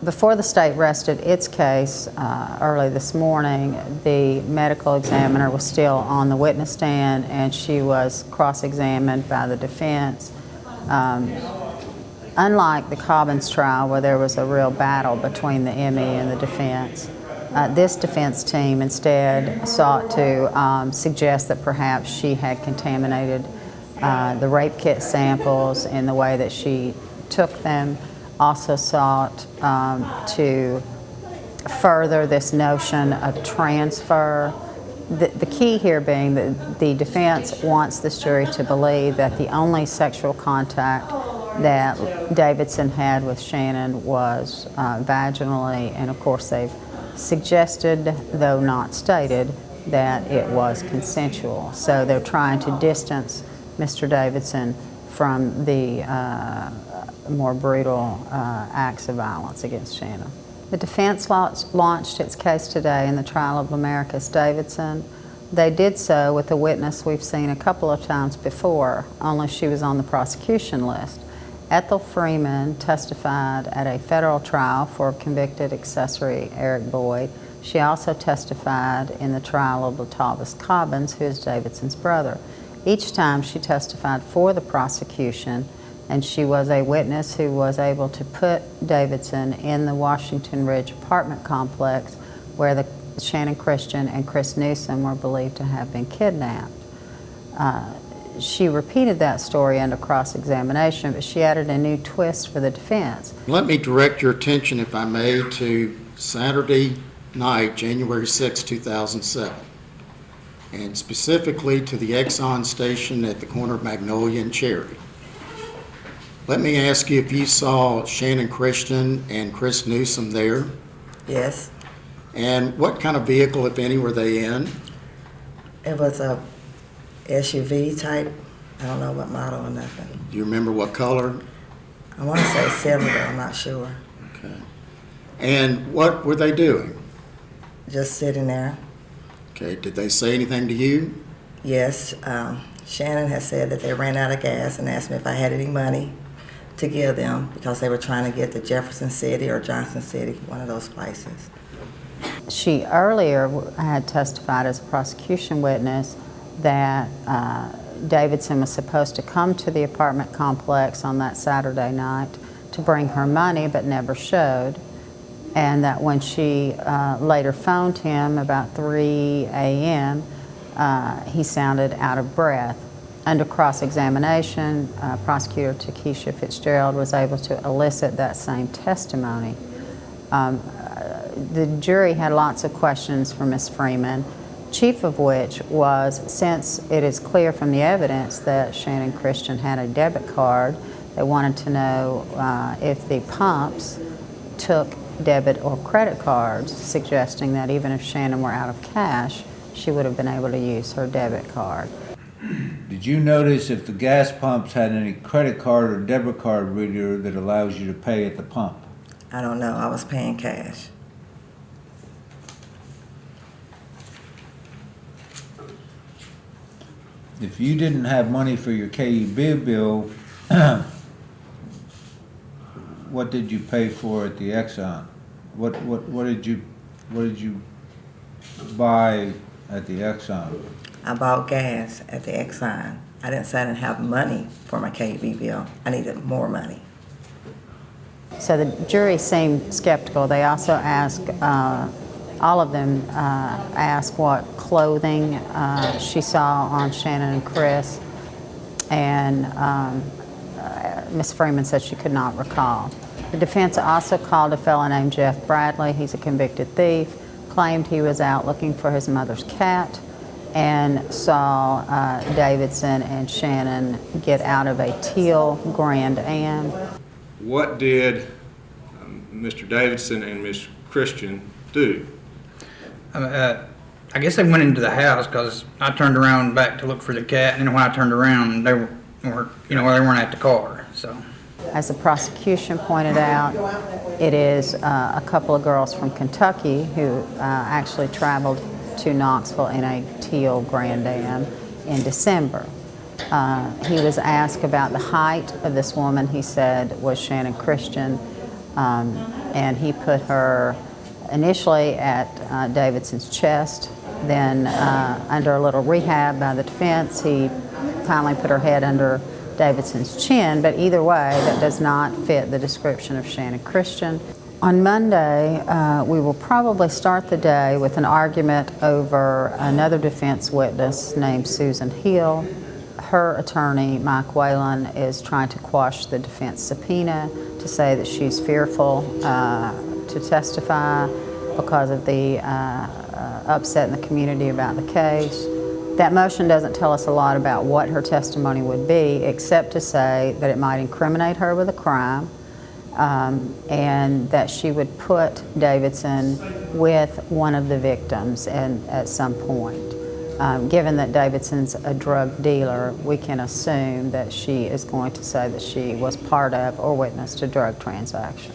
Before the state rested its case early this morning, the medical examiner was still on the witness stand, and she was cross-examined by the defense. Unlike the Cobbins trial, where there was a real battle between the ME and the defense, this defense team instead sought to suggest that perhaps she had contaminated the rape kit samples in the way that she took them. Also sought to further this notion of transfer. The key here being that the defense wants this jury to believe that the only sexual contact that Davidson had with Channon was vaginally, and of course they've suggested, though not stated, that it was consensual. So they're trying to distance Mr. Davidson from the more brutal acts of violence against Channon. The defense launched its case today in the trial of Lemaricus Davidson. They did so with a witness we've seen a couple of times before, only she was on the prosecution list. Ethel Freeman testified at a federal trial for convicted accessory Eric Boyd. She also testified in the trial of Latavis Cobbins, who is Davidson's brother. Each time she testified for the prosecution, and she was a witness who was able to put Davidson in the Washington Ridge apartment complex where the Channon Christian and Chris Newsom were believed to have been kidnapped. She repeated that story under cross-examination, but she added a new twist for the defense. Let me direct your attention, if I may, to Saturday night, January 6, 2007, and specifically to the Exxon station at the corner of Magnolia and Cherry. Let me ask you if you saw Channon Christian and Chris Newsom there. Yes. And what kind of vehicle, if any, were they in? It was a SUV type. I don't know what model or nothing. Do you remember what color? I want to say silver, but I'm not sure. Okay. And what were they doing? Just sitting there. Okay. Did they say anything to you? Yes. Channon has said that they ran out of gas and asked me if I had any money to give them because they were trying to get to Jefferson City or Johnson City, one of those places. She earlier had testified as a prosecution witness that Davidson was supposed to come to the apartment complex on that Saturday night to bring her money, but never showed, and that when she later phoned him about 3 a.m., he sounded out of breath. Under cross-examination, Prosecutor Takesha Fitzgerald was able to elicit that same testimony. The jury had lots of questions for Ms. Freeman, chief of which was, since it is clear from the evidence that Channon Christian had a debit card, they wanted to know if the pumps took debit or credit cards, suggesting that even if Channon were out of cash, she would have been able to use her debit card. Did you notice if the gas pumps had any credit card or debit card reader that allows you to pay at the pump? I don't know. I was paying cash. If you didn't have money for your KEB bill, what did you pay for at the Exxon? What did you buy at the Exxon? I bought gas at the Exxon. I didn't say I didn't have money for my KEB bill. I needed more money. So the jury seemed skeptical. They also asked, all of them asked what clothing she saw on Channon and Chris, and Ms. Freeman said she could not recall. The defense also called a fellow named Jeff Bradley. He's a convicted thief, claimed he was out looking for his mother's cat, and saw Davidson and Channon get out of a teal Grand Am. What did Mr. Davidson and Ms. Christian do? I guess they went into the house because I turned around back to look for the cat, and then when I turned around, they weren't at the car. So, as the prosecution pointed out, it is a couple of girls from Kentucky who actually traveled to Knoxville in a teal Grand Am in December. He was asked about the height of this woman. He said was Channon Christian. and he put her initially at Davidson's chest, then under a little rehab by the defense, he finally put her head under Davidson's chin, but either way, that does not fit the description of Shannon Christian. On Monday, we will probably start the day with an argument over another defense witness named Susan Hill. Her attorney, Mike Whalen, is trying to quash the defense subpoena to say that she's fearful to testify because of the upset in the community about the case. That motion doesn't tell us a lot about what her testimony would be, except to say that it might incriminate her with a crime, and that she would put Davidson with one of the victims at some point. Given that Davidson's a drug dealer, we can assume that she is going to say that she was part of or witnessed a drug transaction.